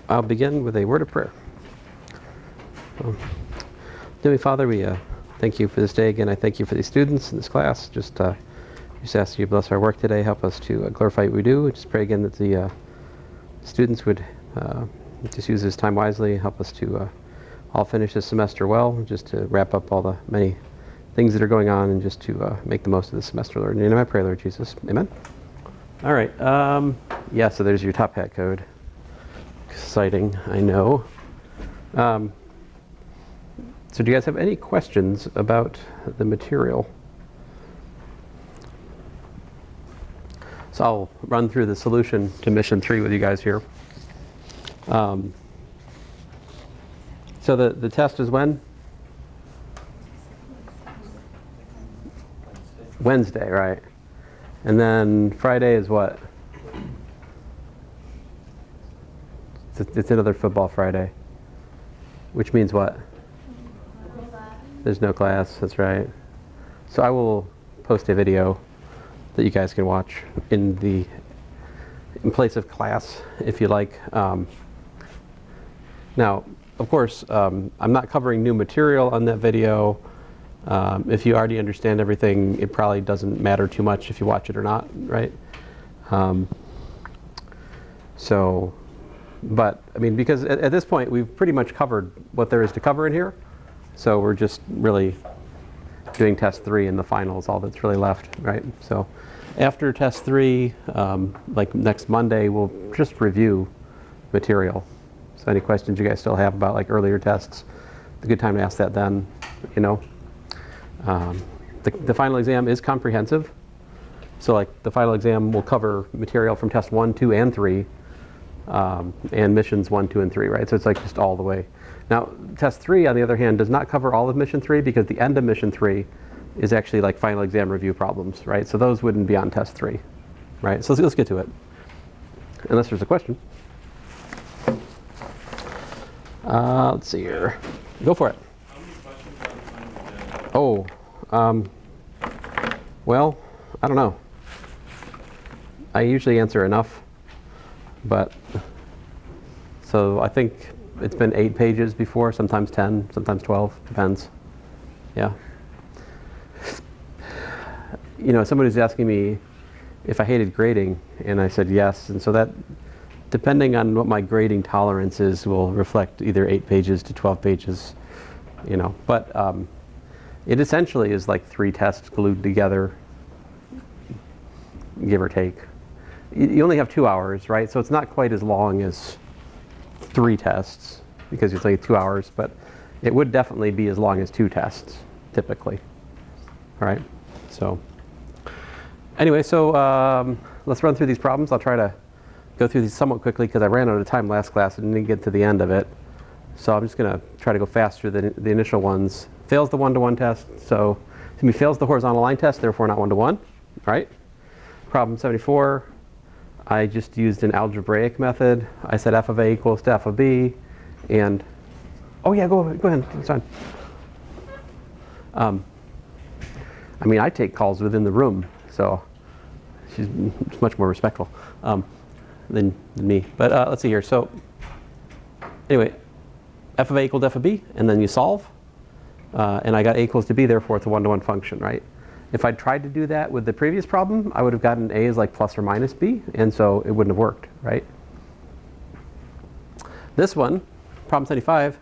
I'll begin with a word of prayer. Heavenly Father, we thank you for this day again. I thank you for these students in this class. Just ask you to bless our work today. Help us to glorify what we do. Just pray again that the students would just use this time wisely. Help us to all finish this semester well, just to wrap up all the many things that are going on and just to make the most of this semester, Lord. In your name I pray, Lord Jesus. Amen. All right. Yeah, so there's your top hat code. Exciting, I know. So do you guys have any questions about the material? So I'll run through the solution to mission 3 with you guys here. So the test is when? Wednesday, right? And then Friday is what? It's another football Friday. Which means what? There's no class, that's right. So I will post a video that you guys can watch in place of class, if you like. Now, of course, I'm not covering new material on that video. If you already understand everything, it probably doesn't matter too much if you watch it or not, right? But, I mean, because at this point, we've pretty much covered what there is to cover in here. So we're just really doing test 3 and the final is all that's really left, right? So after test 3, like next Monday, we'll just review material. So any questions you guys still have about like earlier tests, it's a good time to ask that then, you know. The final exam is comprehensive. So like the final exam will cover material from test 1, 2, and 3. And missions 1, 2, and 3, right? So it's like just all the way. Now, test 3, on the other hand, does not cover all of mission 3 because the end of mission 3 is actually like final exam review problems, right? So those wouldn't be on test 3, right? So let's get to it. Unless there's a question. Let's see here. Go for it. How many questions are on the final exam? Well, I don't know. I usually answer enough. But, so I think it's been 8 pages before, sometimes 10, sometimes 12, depends. Yeah. You know, somebody was asking me if I hated grading, and I said yes. And so that, depending on what my grading tolerance is, will reflect either 8 pages to 12 pages, you know. But it essentially is like 3 tests glued together, give or take. You only have 2 hours, right? So it's not quite as long as 3 tests because it's like 2 hours, but it would definitely be as long as 2 tests, typically. All right, so anyway, so let's run through these problems. I'll try to go through these somewhat quickly because I ran out of time last class and didn't get to the end of it. So I'm just gonna try to go faster than the initial ones. Fails the one-to-one test, so to me fails the horizontal line test, therefore not one-to-one, right? Problem 74. I just used an algebraic method. I said f of a equals to f of b, and oh yeah, go ahead, it's fine. I mean, I take calls within the room, so she's much more respectful than me. But let's see here. So anyway, f of a equals to f of b, and then you solve, and I got a equals to b. Therefore, it's a one-to-one function, right? If I'd tried to do that with the previous problem, I would have gotten a is like plus or minus b, and so it wouldn't have worked, right? This one, problem 75,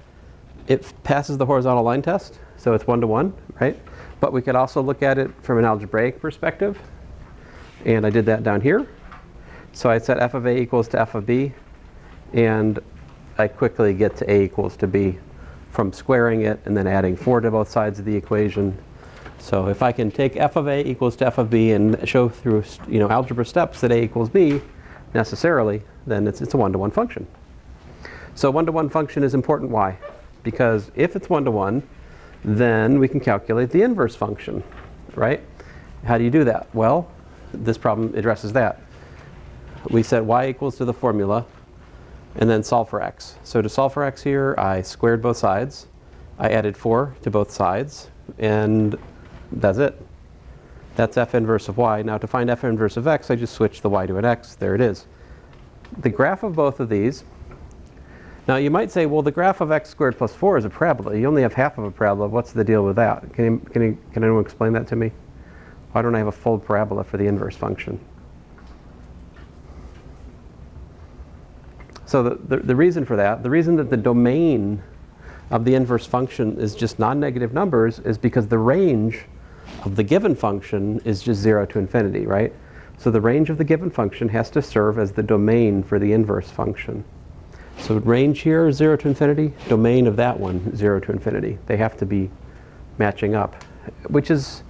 it passes the horizontal line test, so it's one-to-one, right? But we could also look at it from an algebraic perspective, and I did that down here. So I set f of a equals to f of b, and I quickly get to a equals to b from squaring it and then adding 4 to both sides of the equation. So if I can take f of a equals to f of b and show through, you know, algebra steps that a equals b necessarily, then it's a one-to-one function. So one-to-one function is important. Why? Because if it's one-to-one, then we can calculate the inverse function, right? How do you do that? Well, this problem addresses that. We set y equals to the formula and then solve for x. So to solve for x here, I squared both sides. I added 4 to both sides, and that's it. That's f inverse of y. Now to find f inverse of x, I just switch the y to an x. There it is. The graph of both of these Now you might say, well, the graph of x squared plus 4 is a parabola. You only have half of a parabola. What's the deal with that? Can anyone explain that to me? Why don't I have a full parabola for the inverse function? So the reason for that, the reason that the domain of the inverse function is just non-negative numbers is because the range of the given function is just 0 to infinity, right? So the range of the given function has to serve as the domain for the inverse function. So range here is 0 to infinity, domain of that one 0 to infinity. They have to be matching up, which is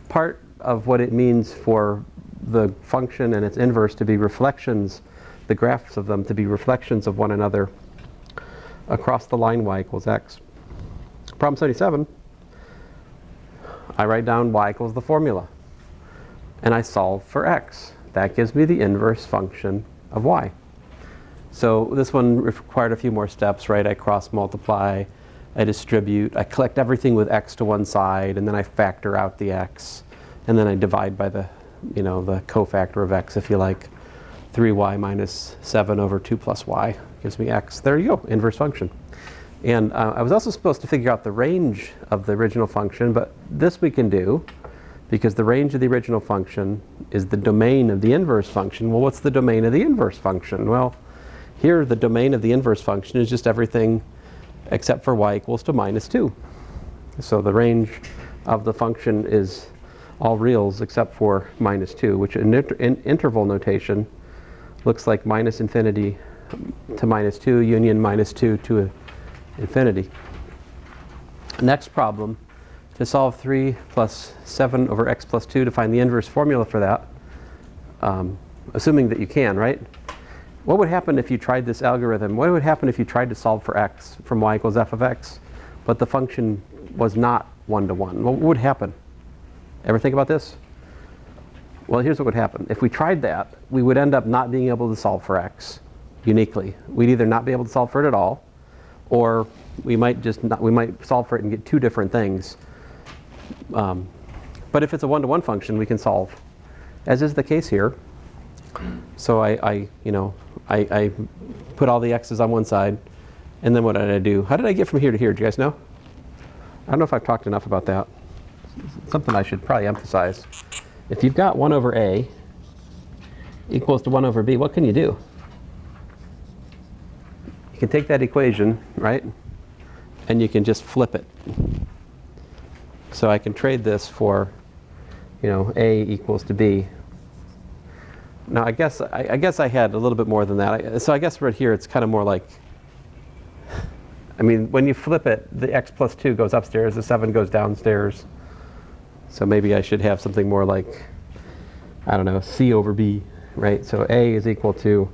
part of what it means for the function and its inverse to be reflections, the graphs of them to be reflections of one another across the line y equals x. Problem 77, I write down y equals the formula, and I solve for x. That gives me the inverse function of y. So this one required a few more steps, right? I cross multiply, I distribute, I collect everything with x to one side, and then I factor out the x, and then I divide by the, the cofactor of x, if you like. 3y minus 7 over 2 plus y gives me x. There you go, inverse function. And I was also supposed to figure out the range of the original function, but this we can do because the range of the original function is the domain of the inverse function. Well, what's the domain of the inverse function? Well, here the domain of the inverse function is just everything except for y equals to minus 2. So the range of the function is all reals except for minus 2, which in interval notation looks like minus infinity to minus 2 union minus 2 to infinity. Next problem, to solve 3 plus 7 over x plus 2 to find the inverse formula for that, assuming that you can, right? What would happen if you tried this algorithm? What would happen if you tried to solve for x from y equals f of x, but the function was not 1 to 1? What would happen? Ever think about this? Well, here's what would happen. If we tried that, we would end up not being able to solve for x uniquely. We'd either not be able to solve for it at all, or we might solve for it and get two different things. But if it's a one-to-one function, we can solve, as is the case here. So I put all the x's on one side, and then what did I do? How did I get from here to here? Do you guys know? I don't know if I've talked enough about that. Something I should probably emphasize. If you've got 1 over a equals to 1 over b, what can you do? You can take that equation, right, and you can just flip it. So I can trade this for, a equals to b. Now I guess I had a little bit more than that. So I guess right here it's kind of more like, when you flip it, the x plus 2 goes upstairs, the 7 goes downstairs. So maybe I should have something more like, I don't know, c over b, right? So a is equal to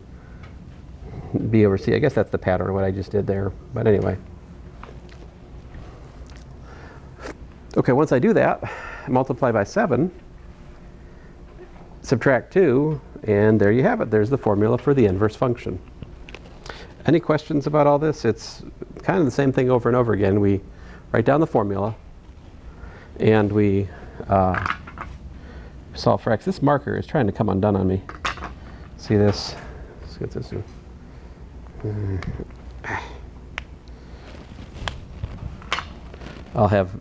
b over c. I guess that's the pattern of what I just did there. But anyway. Okay, once I do that, multiply by 7, subtract 2, and there you have it. There's the formula for the inverse function. Any questions about all this? It's kind of the same thing over and over again. We write down the formula, and we solve for x. This marker is trying to come undone on me. See this? Let's get this in. I'll have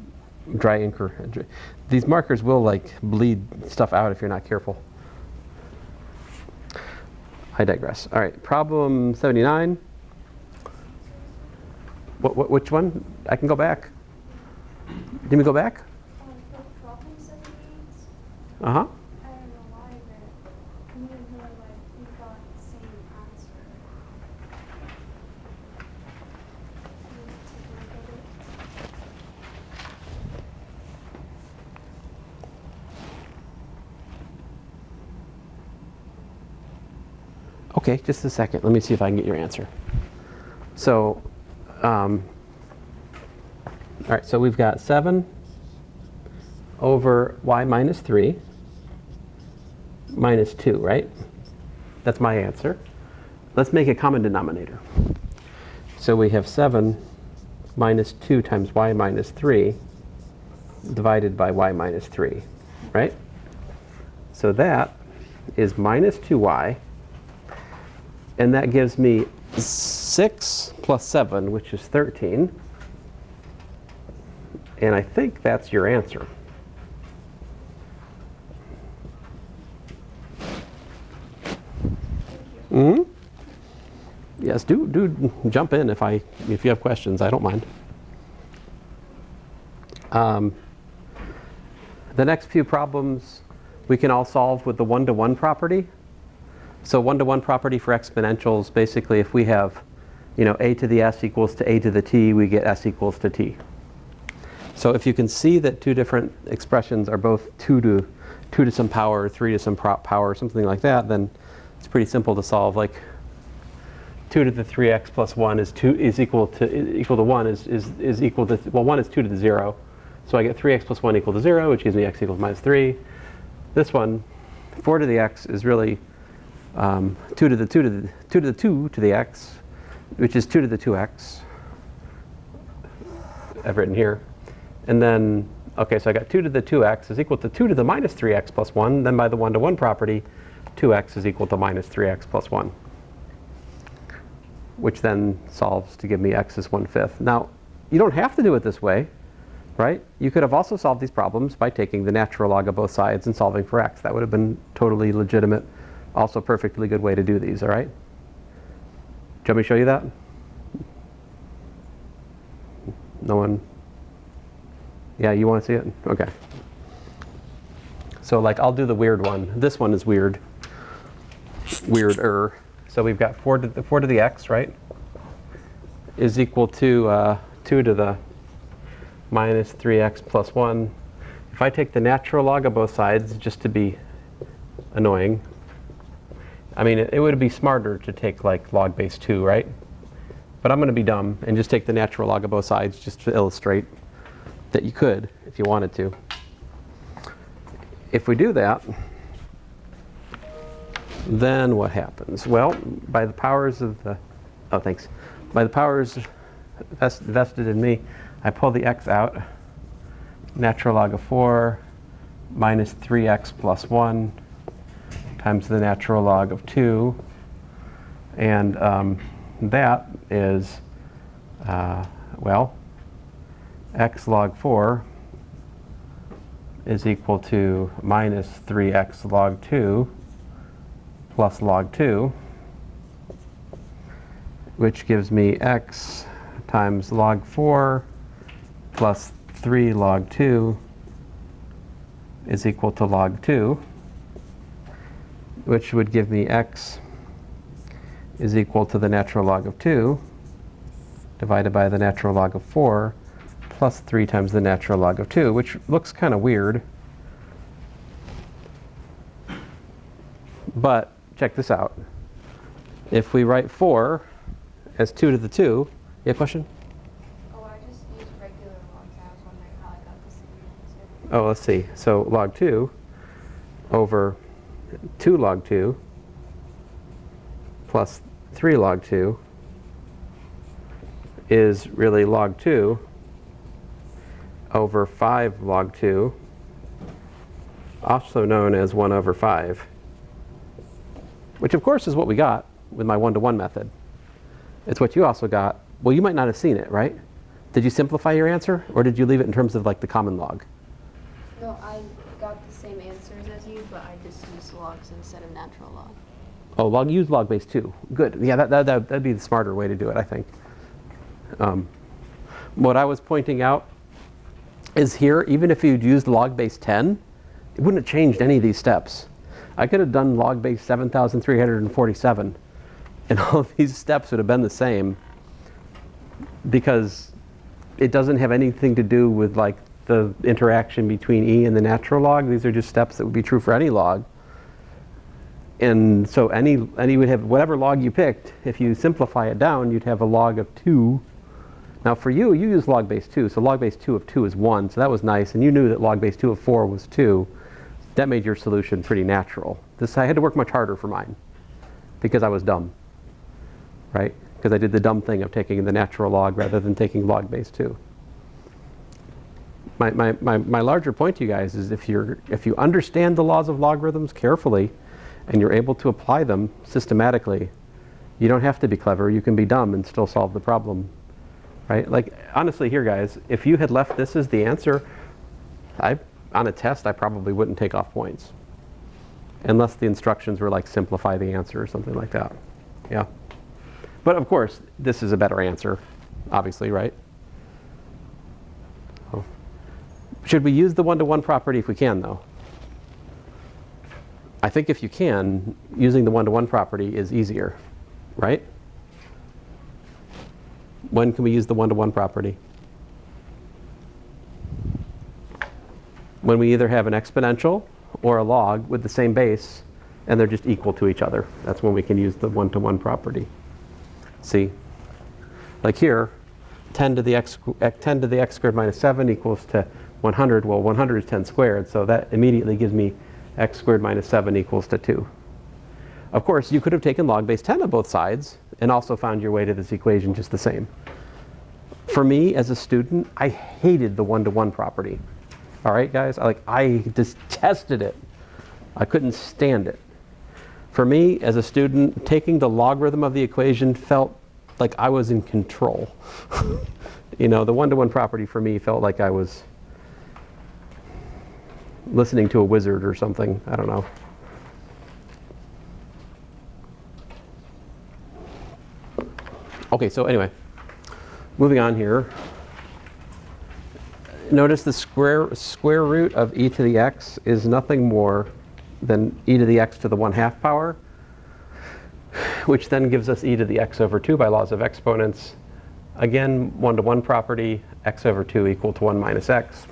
dry inker. These markers will bleed stuff out if you're not careful. I digress. All right, problem 79. Which one? I can go back. Did we go back? Problem 78. Uh-huh. I don't know why, but me and her, we got the same answer. Okay, just a second. Let me see if I can get your answer. So, all right, so we've got 7 over y minus 3 minus 2, right? That's my answer. Let's make a common denominator. So we have 7 minus 2 times y minus 3 divided by y minus 3, right? So that is minus 2y, and that gives me 6 plus 7, which is 13. And I think that's your answer. Mm-hmm. Yes, do jump in if you have questions. I don't mind. The next few problems we can all solve with the one-to-one property. So one-to-one property for exponentials, basically if we have, a to the s equals to a to the t, we get s equals to t. So if you can see that two different expressions are both 2 to some power, 3 to some power, something like that, then it's pretty simple to solve. Like 2 to the 3x plus 1 is equal to 1 is equal to, well, 1 is 2 to the 0. So I get 3x plus 1 equal to 0, which gives me x equals minus 3. This one, 4 to the x, is really 2 to the 2 to the x, which is 2 to the 2x. I've written here. And then, okay, so I got 2 to the 2x is equal to 2 to the minus 3x plus 1. Then by the one-to-one property, 2x is equal to minus 3x plus 1, which then solves to give me x is 1/5. Now, you don't have to do it this way, right? You could have also solved these problems by taking the natural log of both sides and solving for x. That would have been totally legitimate, also perfectly good way to do these, all right? Do you want me to show you that? No one? Yeah, you want to see it? Okay. So like I'll do the weird one. This one is weird. Weirder. So we've got 4 to the x, right? Is equal to 2 to the minus 3x plus 1. If I take the natural log of both sides, just to be annoying, I mean, it would be smarter to take like log base 2, right? But I'm going to be dumb and just take the natural log of both sides just to illustrate that you could if you wanted to. If we do that, then what happens? Well, by the powers of the, by the powers vested in me, I pull the x out. Natural log of 4 minus 3x plus 1 times the natural log of 2. And that is, well, x log 4 is equal to minus 3x log 2 plus log 2, which gives me x times log 4 plus 3 log 2 is equal to log 2, which would give me x is equal to the natural log of 2 divided by the natural log of 4 plus 3 times the natural log of 2, which looks kind of weird. But check this out. If we write 4 as 2 to the 2, you have a question? Oh, I just used regular logs. I was wondering how I got the same answer. Oh, let's see. So log 2 over 2 log 2 plus 3 log 2 is really log 2 over 5 log 2, also known as 1 over 5, which of course is what we got with my one-to-one method. It's what you also got. Well, you might not have seen it, right? Did you simplify your answer, or did you leave it in terms of like the common log? No, I got the same answers as you, but I just used logs instead of natural log. Oh, use log base 2. Good. Yeah, that'd be the smarter way to do it, I think. What I was pointing out is here, even if you'd used log base 10, it wouldn't have changed any of these steps. I could have done log base 7,347, and all of these steps would have been the same, because it doesn't have anything to do with like the interaction between e and the natural log. These are just steps that would be true for any log. And so any would have whatever log you picked. If you simplify it down, you'd have a log of 2. Now for you use log base 2, so log base 2 of 2 is 1, so that was nice, and you knew that log base 2 of 4 was 2. That made your solution pretty natural. I had to work much harder for mine because I was dumb, right? Because I did the dumb thing of taking the natural log rather than taking log base 2. My larger point to you guys is if you understand the laws of logarithms carefully and you're able to apply them systematically, You don't have to be clever. You can be dumb and still solve the problem, right? Like, honestly here, guys, if you had left this as the answer, on a test, I probably wouldn't take off points. Unless the instructions were like simplify the answer or something like that. Yeah. But of course, this is a better answer, obviously, right? Oh. Should we use the one-to-one property if we can, though? I think if you can, using the one-to-one property is easier, right? When can we use the one-to-one property? When we either have an exponential or a log with the same base, and they're just equal to each other. That's when we can use the one-to-one property. See? Like here, 10 to the x squared minus 7 equals to 100. Well, 100 is 10 squared, so that immediately gives me x squared minus 7 equals to 2. Of course, you could have taken log base 10 on both sides and also found your way to this equation just the same. For me, as a student, I hated the one-to-one property. All right, guys? I detested it. I couldn't stand it. For me, as a student, taking the logarithm of the equation felt like I was in control. You know, the one-to-one property for me felt like I was listening to a wizard or something. I don't know. Okay, so anyway, moving on here. Notice the square root of e to the x is nothing more than e to the x to the 1/2 power, which then gives us e to the x over 2 by laws of exponents. Again, one-to-one property, x over 2 equal to 1 minus x,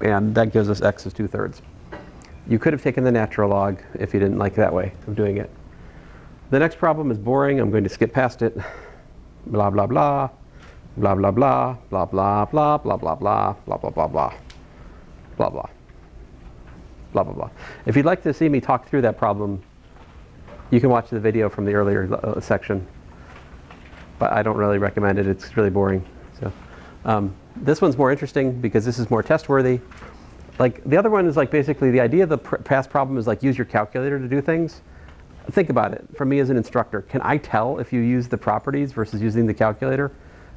and that gives us x is 2/3. You could have taken the natural log if you didn't like that way of doing it. The next problem is boring. I'm going to skip past it. Blah, blah, blah. Blah, blah, blah. Blah, blah, blah. Blah, blah, blah. Blah, blah, blah, blah. Blah, blah. Blah, blah, blah. If you'd like to see me talk through that problem, you can watch the video from the earlier section. But I don't really recommend it. It's really boring. So this one's more interesting because this is more test worthy. Like the other one is like basically the idea of the past problem is like use your calculator to do things. Think about it. For me as an instructor, can I tell if you use the properties versus using the calculator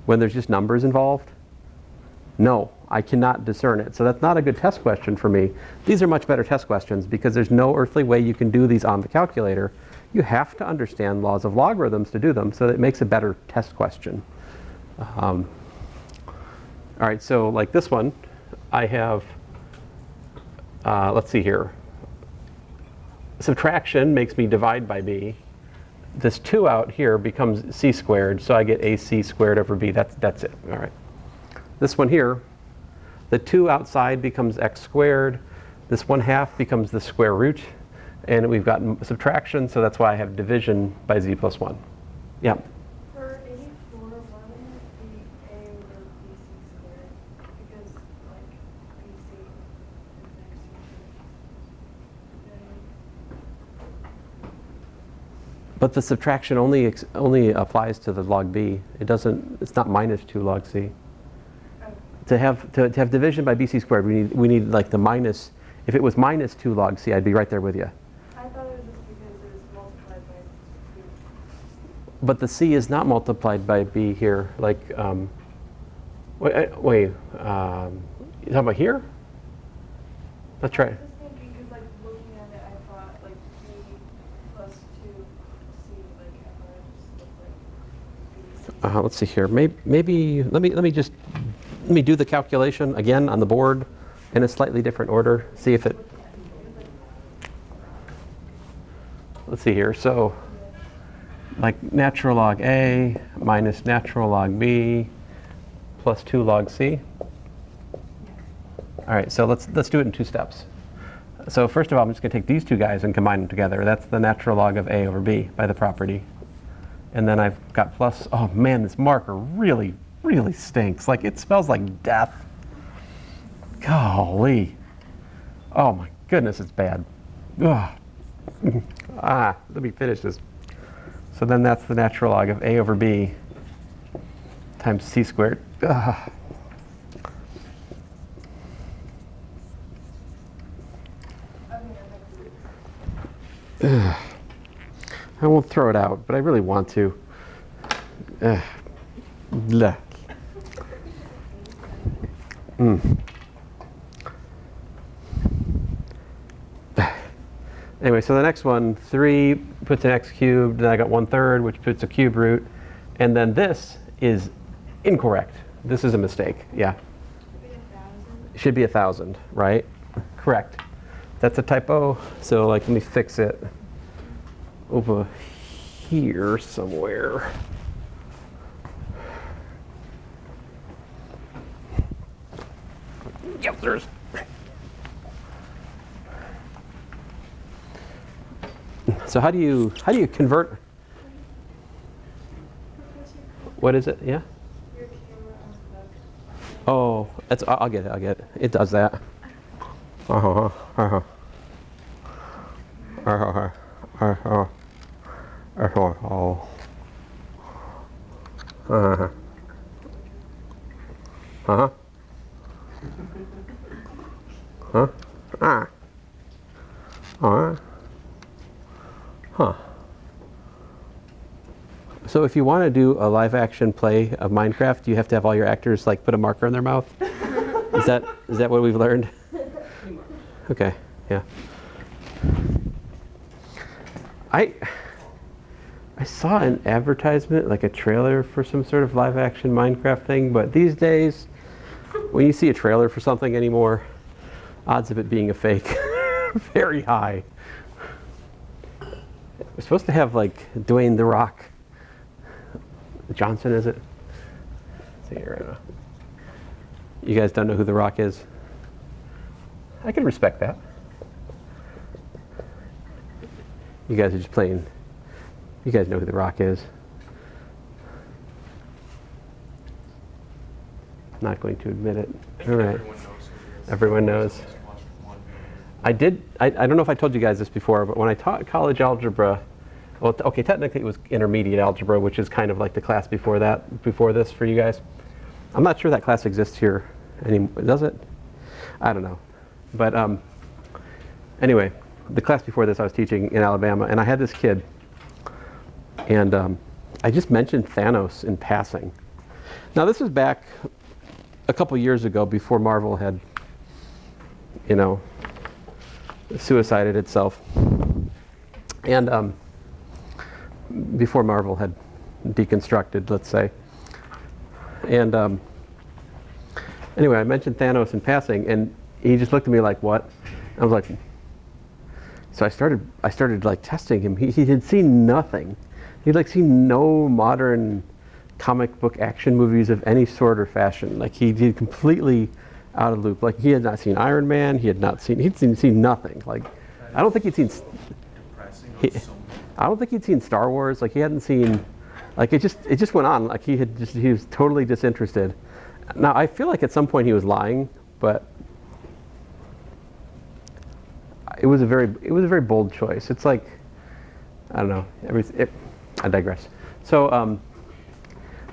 when there's just numbers involved? No, I cannot discern it. So that's not a good test question for me. These are much better test questions because there's no earthly way you can do these on the calculator. You have to understand laws of logarithms to do them, so it makes a better test question. All right, so like this one, I have, let's see here. Subtraction makes me divide by b. This 2 out here becomes c squared, so I get ac squared over b. That's it. All right. This one here, the 2 outside becomes x squared. This 1/2 becomes the square root. And we've got subtraction, so that's why I have division by z plus 1. Yeah? For 84, why wouldn't it be a over bc squared? Because, like, bc is next to But the subtraction only applies to the log b. It doesn't. It's not minus 2 log c. To have division by bc squared, we need like the minus. If it was minus 2 log c, I'd be right there with you. I thought it was just because it was multiplied by 2. But the c is not multiplied by b here. Like, wait. You talking about here? Let's try. I was just thinking, because like looking at it, I thought like b plus 2c, like I thought it just looked like bc. Let's see here. Maybe let me do the calculation again on the board in a slightly different order. See if it. Let's see here. So, like natural log a minus natural log b plus 2 log c. All right. So let's do it in 2 steps. So first of all, I'm just going to take these 2 guys and combine them together. That's the natural log of a over b by the property. And then I've got plus. Oh man, this marker really stinks. Like it smells like death. Golly. Oh my goodness, it's bad. Ugh. Let me finish this. So then that's the natural log of a over b times c squared. Ugh. I won't throw it out, but I really want to. Bleh. Anyway, so the next one, 3 puts an x cubed, then I got 1/3, which puts a cube root, and then this is incorrect. This is a mistake, yeah. It should be 1,000, right? Correct. That's a typo, so like let me fix it over here somewhere. Yep, there's. So how do you convert? What is it? Yeah. Your camera on the back. Oh, that's. I'll get it. I'll get it. It does that. Uh-huh. Uh-huh. Uh-huh. Uh-huh. Uh-huh. Uh-huh. Uh-huh. Huh? Ah. Alright. Huh. So if you want to do a live action play of Minecraft, you have to have all your actors like put a marker in their mouth? Is that what we've learned? Okay, yeah. I saw an advertisement, like a trailer for some sort of live action Minecraft thing, but these days, when you see a trailer for something anymore, odds of it being a fake, very high. We're supposed to have like Dwayne "The Rock" Johnson, is it? Let's see here right now. You guys don't know who The Rock is? I can respect that. You guys are just playing. You guys know who The Rock is. Not going to admit it. All right. Everyone knows who he is. Everyone knows. Just watched one video. I don't know if I told you guys this before, but when I taught college algebra, well, okay, technically it was intermediate algebra, which is kind of like the class before this for you guys. I'm not sure that class exists here anymore. Does it? I don't know. But anyway, the class before this I was teaching in Alabama, and I had this kid, and I just mentioned Thanos in passing. Now this was back a couple years ago before Marvel had, you know, suicided itself. And before Marvel had deconstructed, let's say. And anyway, I mentioned Thanos in passing, and he just looked at me like, "What?" I was like, so I started like testing him. He had seen nothing. He'd like seen no modern comic book action movies of any sort or fashion. Like he did completely out of loop. Like he had not seen Iron Man. He'd seen nothing. Like I don't think he'd seen. I don't think he'd seen Star Wars. Like he hadn't seen. Like it just went on. Like he was totally disinterested. Now I feel like at some point he was lying, but it was a very bold choice. It's like I don't know. I digress. So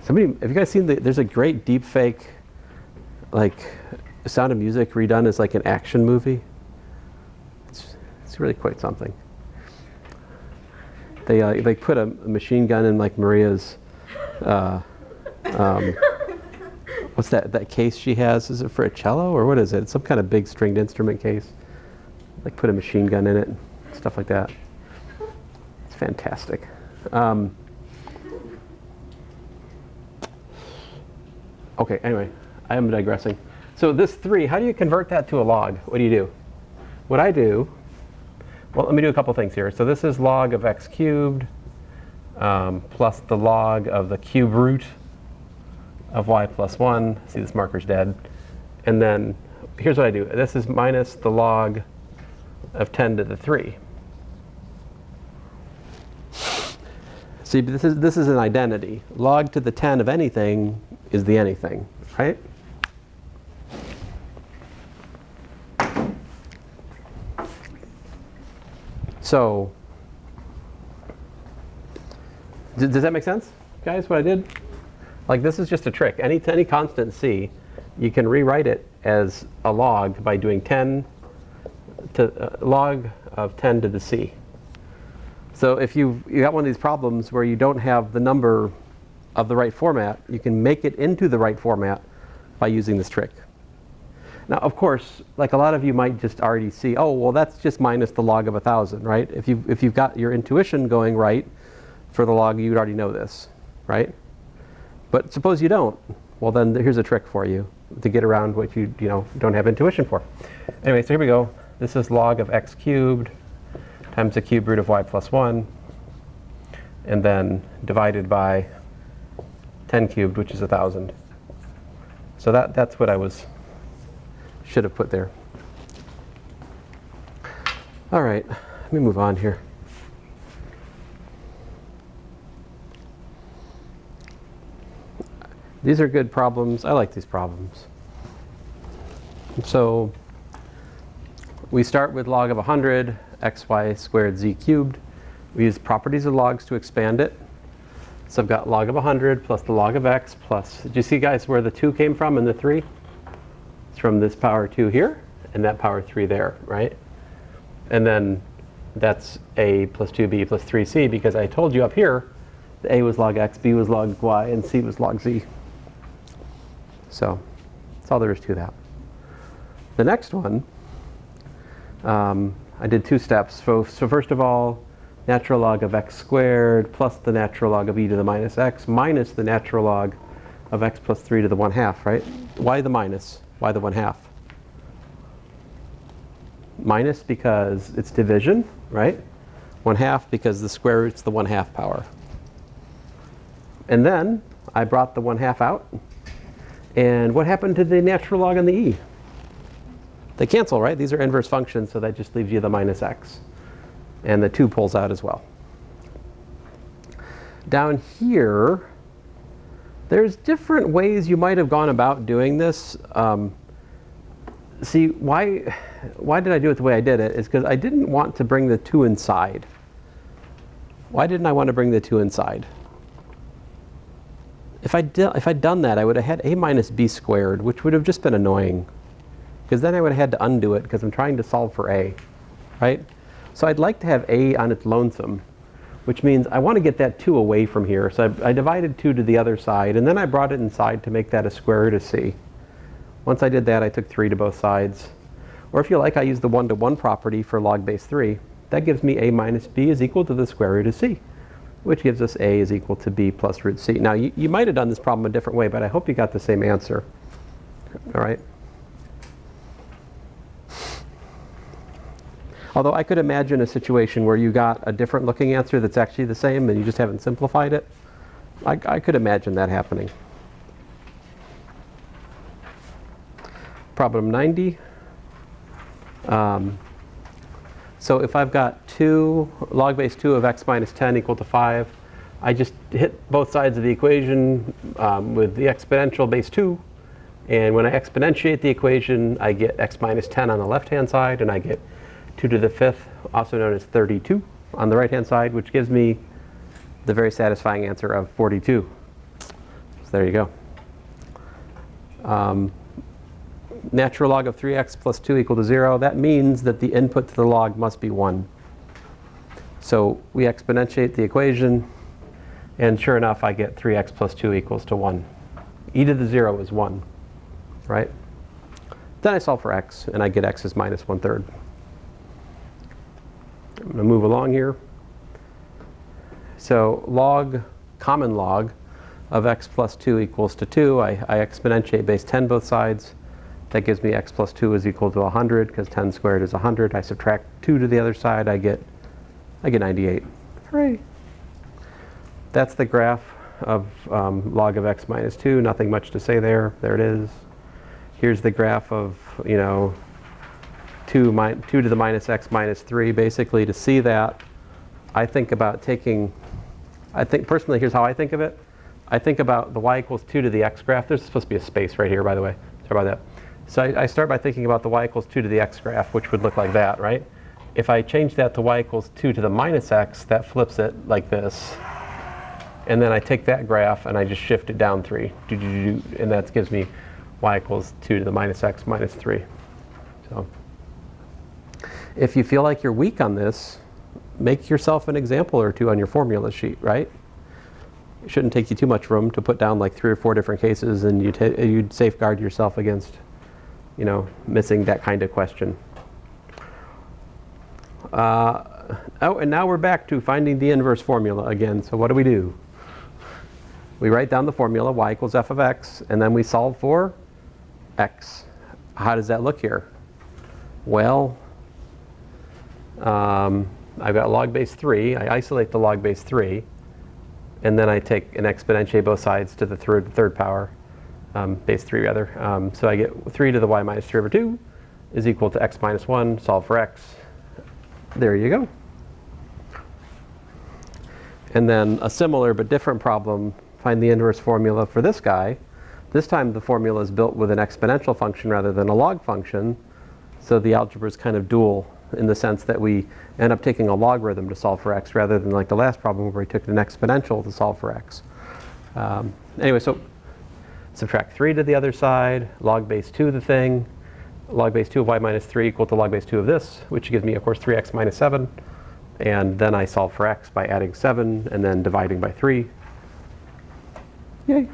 have you guys seen there's a great deep fake, like Sound of Music redone as like an action movie. It's really quite something. They put a machine gun in like Maria's, what's that case she has? Is it for a cello or what is it? It's some kind of big stringed instrument case. Like put a machine gun in it, stuff like that. It's fantastic. Okay, anyway, I am digressing. So this 3, how do you convert that to a log? What do you do? What I do, well, let me do a couple things here. So this is log of x cubed plus the log of the cube root of y plus 1. See, this marker's dead. And then here's what I do. This is minus the log of 10 to the 3. See, this is an identity. Log to the 10 of anything is the anything, right? So, does that make sense, guys, what I did? Like this is just a trick. Any constant c, you can rewrite it as a log by doing 10 to log of 10 to the c. So if you got one of these problems where you don't have the number of the right format, you can make it into the right format by using this trick. Now, of course, like a lot of you might just already see, oh, well, that's just minus the log of 1,000, right? If you've got your intuition going right for the log, you'd already know this, right? But suppose you don't. Well, then here's a trick for you to get around what you don't have intuition for. Anyway, so here we go. This is log of x cubed times the cube root of y plus 1, and then divided by 10 cubed, which is 1,000. So that's what I should have put there. All right, let me move on here. These are good problems. I like these problems. So we start with log of 100, xy squared z cubed. We use properties of logs to expand it. So I've got log of 100 plus the log of x plus, did you see, guys, where the 2 came from and the 3? It's from this power 2 here and that power 3 there, right? And then that's a plus 2b plus 3c, because I told you up here the a was log x, b was log y, and c was log z. So that's all there is to that. The next one, I did 2 steps. So first of all, natural log of x squared plus the natural log of e to the minus x minus the natural log of x plus 3 to the 1/2, right? Why the minus? Why the 1/2? Minus because it's division, right? 1/2 because the square root's the 1/2 power. And then I brought the 1/2 out. And what happened to the natural log and the e? They cancel, right? These are inverse functions, so that just leaves you the minus x. And the 2 pulls out as well. Down here, there's different ways you might have gone about doing this. See, why did I do it the way I did it? Is because I didn't want to bring the 2 inside. Why didn't I want to bring the 2 inside? If I'd done that, I would have had a minus b squared, which would have just been annoying. Because then I would have had to undo it, because I'm trying to solve for a, right? So I'd like to have a on its lonesome, which means I want to get that 2 away from here. So I divided 2 to the other side, and then I brought it inside to make that a square root of c. Once I did that, I took 3 to both sides. Or if you like, I use the 1-to-1 property for log base 3. That gives me a minus b is equal to the square root of c, which gives us a is equal to b plus root c. Now, you might have done this problem a different way, but I hope you got the same answer. All right? Although I could imagine a situation where you got a different looking answer that's actually the same and you just haven't simplified it. I could imagine that happening. Problem 90. So if I've got 2 log base 2 of x minus 10 equal to 5, I just hit both sides of the equation with the exponential base 2. And when I exponentiate the equation, I get x minus 10 on the left-hand side, and I get 2 to the 5th, also known as 32, on the right-hand side, which gives me the very satisfying answer of 42. So there you go. Natural log of 3x plus 2 equal to 0. That means that the input to the log must be 1. So we exponentiate the equation, and sure enough, I get 3x plus 2 equals to 1. E to the 0 is 1, right? Then I solve for x, and I get x is minus 1/3. I'm going to move along here. So common log of x plus 2 equals to 2. I exponentiate base 10 both sides. That gives me x plus 2 is equal to 100, because 10 squared is 100. I subtract 2 to the other side, I get 98. Hooray! That's the graph of log of x minus 2. Nothing much to say there. There it is. Here's the graph of, 2 to the minus x minus 3. Basically, to see that, I think about personally, here's how I think of it. I think about the y equals 2 to the x graph. There's supposed to be a space right here, by the way. Sorry about that. So I start by thinking about the y equals 2 to the x graph, which would look like that, right? If I change that to y equals 2 to the minus x, that flips it like this. And then I take that graph and I just shift it down 3. And that gives me y equals 2 to the minus x minus 3. So if you feel like you're weak on this, make yourself an example or 2 on your formula sheet, right? It shouldn't take you too much room to put down like 3 or 4 different cases, and you'd safeguard yourself against, you know, missing that kind of question. Oh, and now we're back to finding the inverse formula again. So what do? We write down the formula, y equals f of x, and then we solve for x. How does that look here? Well, I've got log base 3. I isolate the log base 3. And then I take and exponentiate both sides to the third power, base 3 rather. So I get 3 to the y minus 3 over 2 is equal to x minus 1. Solve for x. There you go. And then a similar but different problem, find the inverse formula for this guy. This time the formula is built with an exponential function rather than a log function. So the algebra is kind of dual in the sense that we end up taking a logarithm to solve for x rather than like the last problem where we took an exponential to solve for x. Anyway, so subtract 3 to the other side, log base 2 the thing, log base 2 of y minus 3 equal to log base 2 of this, which gives me, of course, 3x minus 7. And then I solve for x by adding 7 and then dividing by 3. Yay.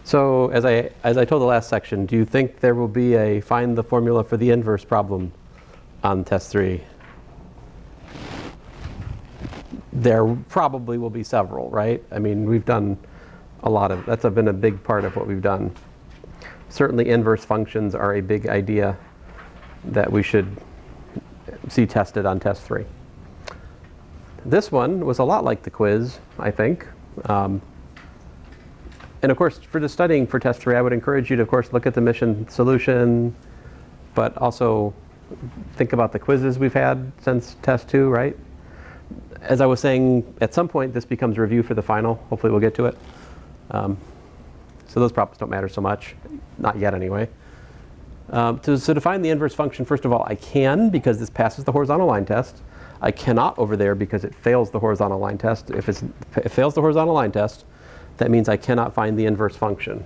So as I told the last section, do you think there will be a find the formula for the inverse problem on test 3? There probably will be several, right? I mean, we've done a lot of, that's been a big part of what we've done. Certainly inverse functions are a big idea that we should see tested on test 3. This one was a lot like the quiz, I think. And of course, for the studying for test 3, I would encourage you to, of course, look at the mission solution, but also think about the quizzes we've had since test 2, right? As I was saying, at some point this becomes review for the final. Hopefully we'll get to it. So those problems don't matter so much, not yet anyway. So to find the inverse function, first of all, I can because this passes the horizontal line test. I cannot over there because it fails the horizontal line test. If it fails the horizontal line test, that means I cannot find the inverse function.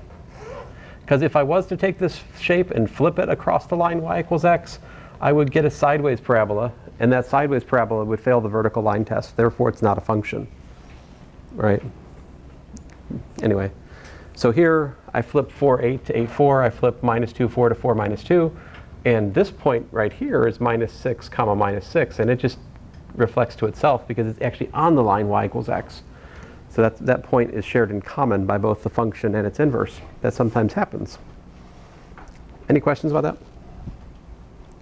Because if I was to take this shape and flip it across the line y equals x, I would get a sideways parabola, and that sideways parabola would fail the vertical line test. Therefore, it's not a function, right? Anyway, so here I flip 4, 8 to 8, 4. I flip minus 2, 4 to 4, minus 2. And this point right here is minus 6, comma, minus 6. And it just reflects to itself because it's actually on the line y equals x. So that point is shared in common by both the function and its inverse. That sometimes happens. Any questions about that?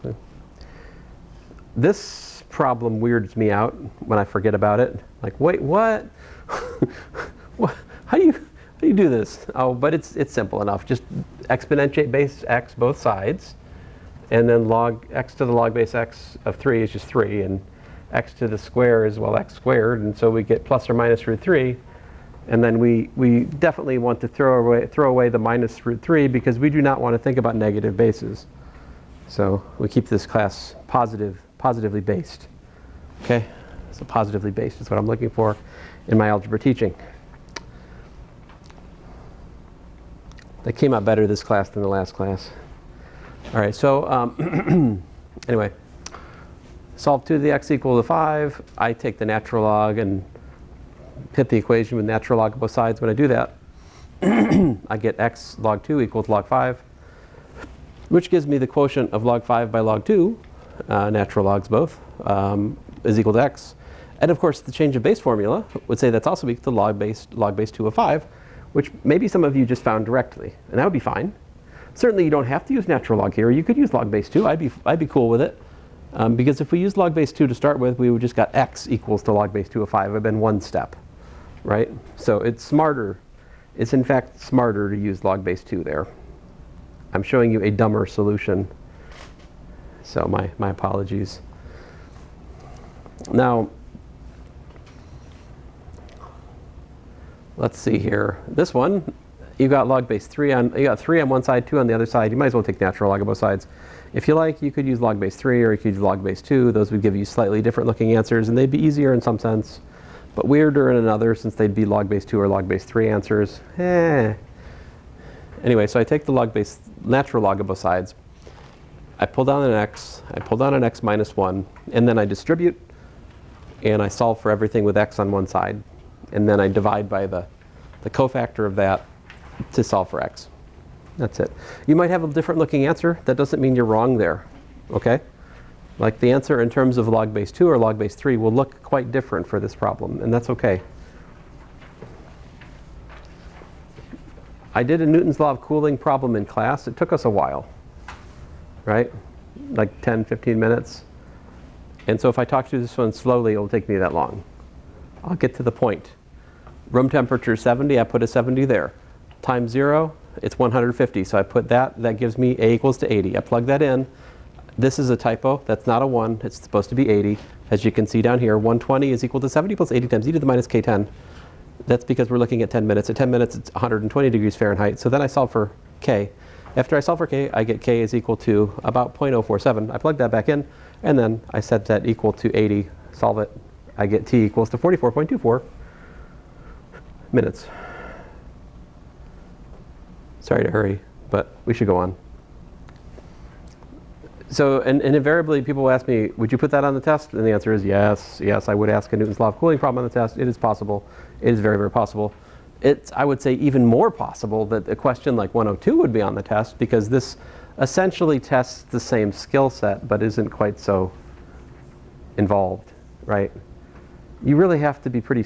Okay. This problem weirds me out when I forget about it. Like, wait, what? What? How do you do this? Oh, but it's simple enough. Just exponentiate base x both sides, and then log x to the log base x of 3 is just 3, and x to the square is, well, x squared, and so we get plus or minus root 3. And then we definitely want to throw away the minus root 3 because we do not want to think about negative bases. So we keep this class positively based. Okay, so positively based is what I'm looking for in my algebra teaching. That came out better this class than the last class. All right, so anyway, solve 2 to the x equal to 5. I take the natural log and hit the equation with natural log of both sides. When I do that, I get x log 2 equals log 5, which gives me the quotient of log 5 by log 2, natural logs both, is equal to x. And of course, the change of base formula would say that's also equal to log base 2 of 5, which maybe some of you just found directly, and that would be fine. Certainly, you don't have to use natural log here. You could use log base 2. I'd be cool with it. Because if we used log base 2 to start with, we would just got x equals to log base 2 of 5. It would have been one step, right? So it's smarter. It's in fact smarter to use log base 2 there. I'm showing you a dumber solution. So my apologies. Now, let's see here. This one, you got log base 3 on, you got 3 on one side, 2 on the other side. You might as well take natural log of both sides. If you like, you could use log base 3 or you could use log base 2. Those would give you slightly different looking answers, and they'd be easier in some sense, but weirder in another since they'd be log base 2 or log base 3 answers. Anyway, so I take the natural log of both sides. I pull down an x, I pull down an x minus 1, and then I distribute and I solve for everything with x on one side, and then I divide by the cofactor of that to solve for x. That's it. You might have a different looking answer. That doesn't mean you're wrong there, okay? Like the answer in terms of log base 2 or log base 3 will look quite different for this problem, and that's okay. I did a Newton's law of cooling problem in class. It took us a while, right? Like 10, 15 minutes. And so if I talk through this one slowly, it'll take me that long. I'll get to the point. Room temperature 70, I put a 70 there. Time 0, it's 150, so I put that. That gives me A equals to 80. I plug that in. This is a typo. That's not a 1. It's supposed to be 80. As you can see down here, 120 is equal to 70 plus 80 times e to the minus k10. That's because we're looking at 10 minutes. At 10 minutes, it's 120 degrees Fahrenheit. So then I solve for k. After I solve for k, I get k is equal to about 0.047. I plug that back in, and then I set that equal to 80. Solve it. I get t equals to 44.24 minutes. Sorry to hurry, but we should go on. So, and invariably people will ask me, would you put that on the test? And the answer is yes. Yes, I would ask a Newton's law of cooling problem on the test. It is possible. It is very, very possible. It's, I would say, even more possible that a question like 102 would be on the test, because this essentially tests the same skill set, but isn't quite so involved, right? You really have to be pretty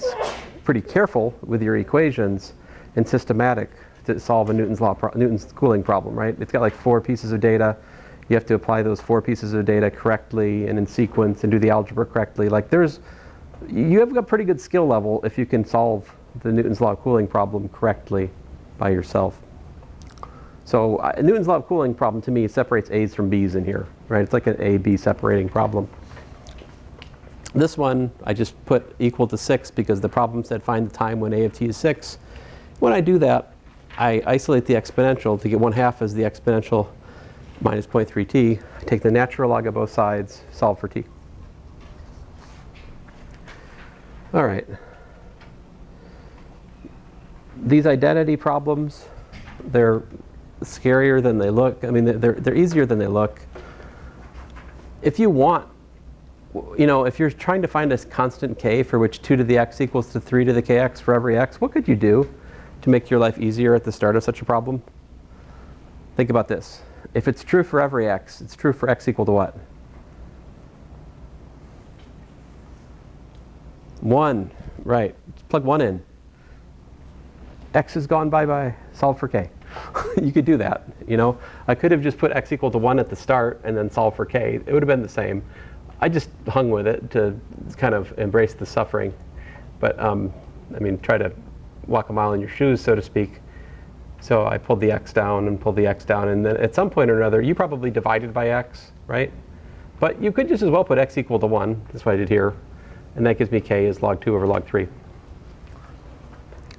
careful with your equations and systematic to solve a Newton's cooling problem, right? It's got like 4 pieces of data. You have to apply those 4 pieces of data correctly and in sequence and do the algebra correctly. Like you have a pretty good skill level if you can solve the Newton's law of cooling problem correctly by yourself. So Newton's law of cooling problem to me separates A's from B's in here, right? It's like an A-B separating problem. This one I just put equal to 6 because the problem said find the time when A of t is 6. When I do that, I isolate the exponential to get 1/2 as the exponential minus 0.3t. Take the natural log of both sides, solve for t. All right. These identity problems, they're scarier than they look. I mean, they're easier than they look. If you want, if you're trying to find a constant k for which 2 to the x equals to 3 to the kx for every x, what could you do to make your life easier at the start of such a problem? Think about this. If it's true for every x, it's true for x equal to what? 1, right. Just plug 1 in. X is gone bye-bye. Solve for k. You could do that, I could have just put x equal to 1 at the start and then solve for k. It would have been the same. I just hung with it to kind of embrace the suffering. But, I mean, try to walk a mile in your shoes, so to speak. So I pulled the x down and pulled the x down, and then at some point or another, you probably divided by x, right? But you could just as well put x equal to 1. That's what I did here. And that gives me k as log 2 over log 3.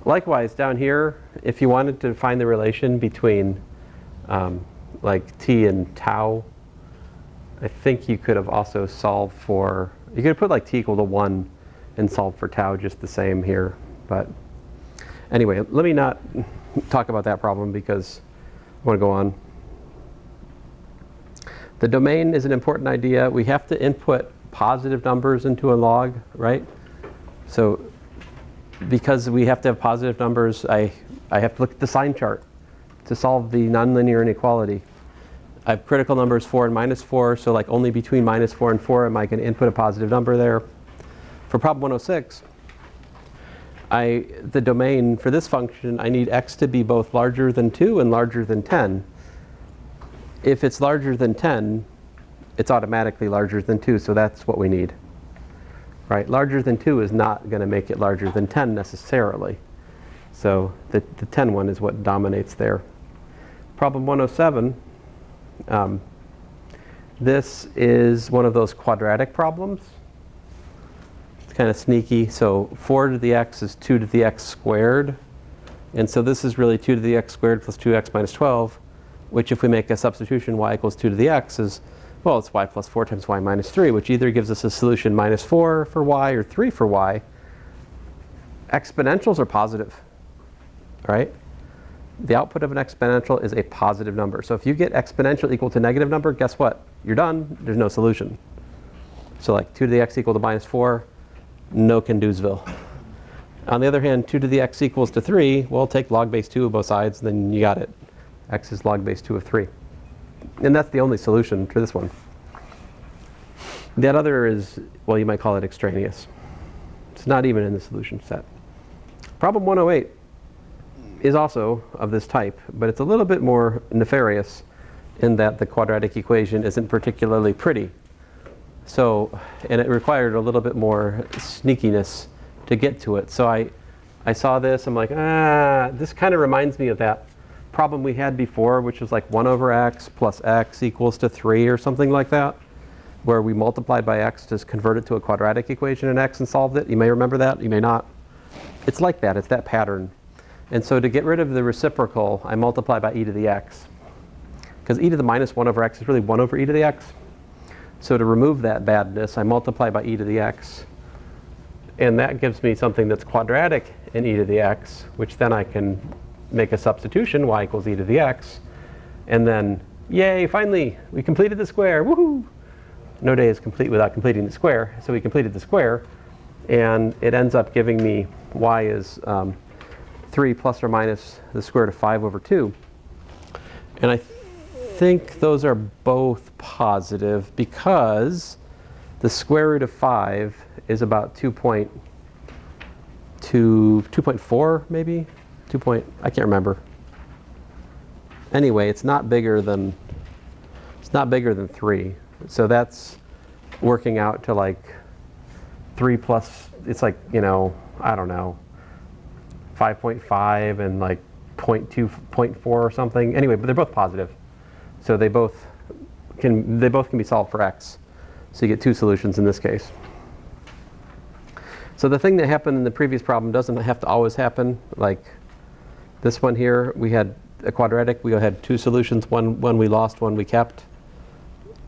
Likewise, down here, if you wanted to find the relation between like t and tau, I think you could have also solved for, you could have put like t equal to 1 and solved for tau just the same here. But anyway, let me not talk about that problem because I want to go on. The domain is an important idea. We have to input positive numbers into a log, right? So because we have to have positive numbers, I have to look at the sign chart to solve the nonlinear inequality. I have critical numbers 4 and minus 4, so like only between minus 4 and 4 am I going to input a positive number there. For problem 106, the domain for this function, I need x to be both larger than 2 and larger than 10. If it's larger than 10, it's automatically larger than 2, so that's what we need. Right? Larger than 2 is not going to make it larger than 10 necessarily. So the 10 one is what dominates there. Problem 107, this is one of those quadratic problems. It's kind of sneaky. So 4 to the x is 2 to the x squared. And so this is really 2 to the x squared plus 2x minus 12, which if we make a substitution, y equals 2 to the x is, well, it's y plus 4 times y minus 3, which either gives us a solution minus 4 for y or 3 for y. Exponentials are positive, all right? The output of an exponential is a positive number. So if you get exponential equal to negative number, guess what? You're done. There's no solution. So like 2 to the x equal to minus 4, no can-do'sville. On the other hand, 2 to the x equals to 3, well, take log base 2 of both sides, and then you got it. X is log base 2 of 3. And that's the only solution to this one. That other is, well, you might call it extraneous. It's not even in the solution set. Problem 108 is also of this type, but it's a little bit more nefarious in that the quadratic equation isn't particularly pretty. So, and it required a little bit more sneakiness to get to it. So I saw this, I'm like, this kind of reminds me of that problem we had before, which was like 1 over x plus x equals to 3 or something like that, where we multiplied by x to convert it to a quadratic equation in x and solved it. You may remember that, you may not. It's like that, it's that pattern. And so to get rid of the reciprocal, I multiply by e to the x. Because e to the minus 1 over x is really 1 over e to the x. So to remove that badness, I multiply by e to the x. And that gives me something that's quadratic in e to the x, which then I can make a substitution, y equals e to the x. And then, yay, finally, we completed the square, woohoo! No day is complete without completing the square. So we completed the square, and it ends up giving me y is 3 plus or minus the square root of 5 over 2. And I think those are both positive because the square root of 5 is about 2.4 maybe? I can't remember. Anyway, it's not bigger than 3. So that's working out to like 3 plus, it's like, you know, I don't know, 5.5 and like 0.2, 0.4 or something. Anyway, but they're both positive. So they both can be solved for x. So you get 2 solutions in this case. So the thing that happened in the previous problem doesn't have to always happen. Like this one here, we had a quadratic. We had 2 solutions, one we lost, one we kept.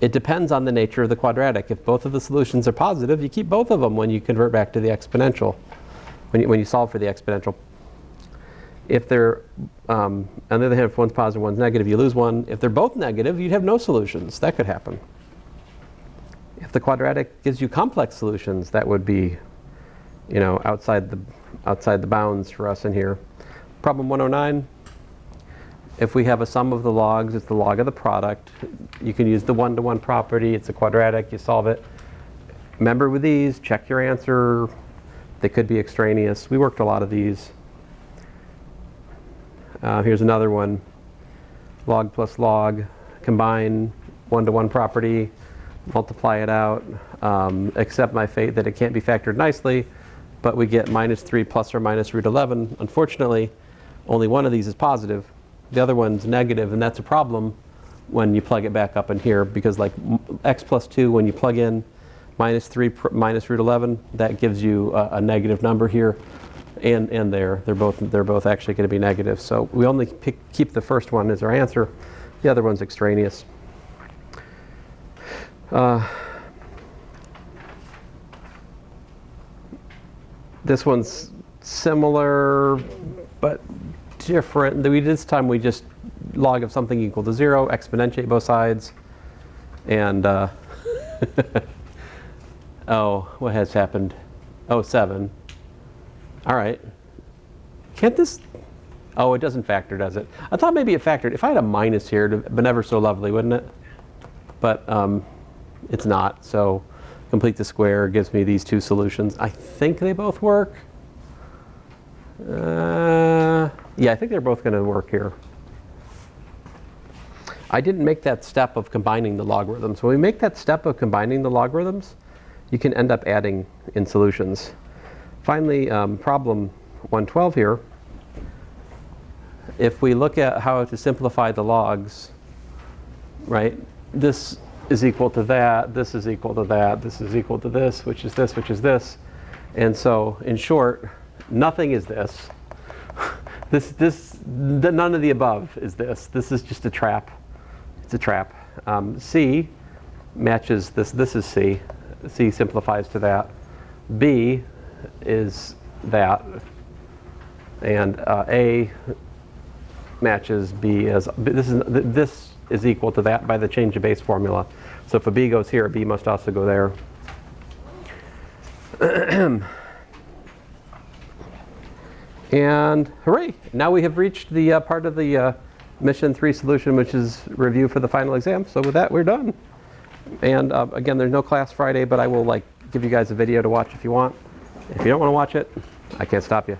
It depends on the nature of the quadratic. If both of the solutions are positive, you keep both of them when you convert back to the exponential, when you solve for the exponential. If they're, on the other hand, if one's positive, one's negative, you lose one. If they're both negative, you'd have no solutions. That could happen. If the quadratic gives you complex solutions, that would be, you know, outside the bounds for us in here. Problem 109. If we have a sum of the logs, it's the log of the product. You can use the one-to-one property. It's a quadratic. You solve it. Remember with these, check your answer. They could be extraneous. We worked a lot of these. Here's another one. Log plus log. Combine one-to-one property. Multiply it out. Accept my fate that it can't be factored nicely. But we get minus 3 plus or minus root 11. Unfortunately, only one of these is positive. The other one's negative, and that's a problem when you plug it back up in here, because like x plus 2, when you plug in minus 3 minus root 11, that gives you a negative number here, and there. They're both actually going to be negative. So we only keep the first one as our answer. The other one's extraneous. This one's similar, but different. This time we just log of something equal to 0, exponentiate both sides, and oh, what has happened? Oh, 7. All right. Can't this? Oh, it doesn't factor, does it? I thought maybe it factored. If I had a minus here, it would have been ever so lovely, wouldn't it? But it's not. So complete the square gives me these 2 solutions. I think they both work. Yeah, I think they're both going to work here. I didn't make that step of combining the logarithms. When we make that step of combining the logarithms, you can end up adding in solutions. Finally, problem 112 here. If we look at how to simplify the logs, right, this is equal to that, this is equal to that, this is equal to this, which is this, which is this. And so, in short, nothing is this. None of the above is this. This is just a trap. It's a trap. C matches this. This is C. C simplifies to that. B is that. And A matches B as this is equal to that by the change of base formula. So if a B goes here, a B must also go there. And hooray! Now we have reached the part of the Mission 3 solution, which is review for the final exam. So with that, we're done. And again, there's no class Friday, but I will give you guys a video to watch if you want. If you don't want to watch it, I can't stop you.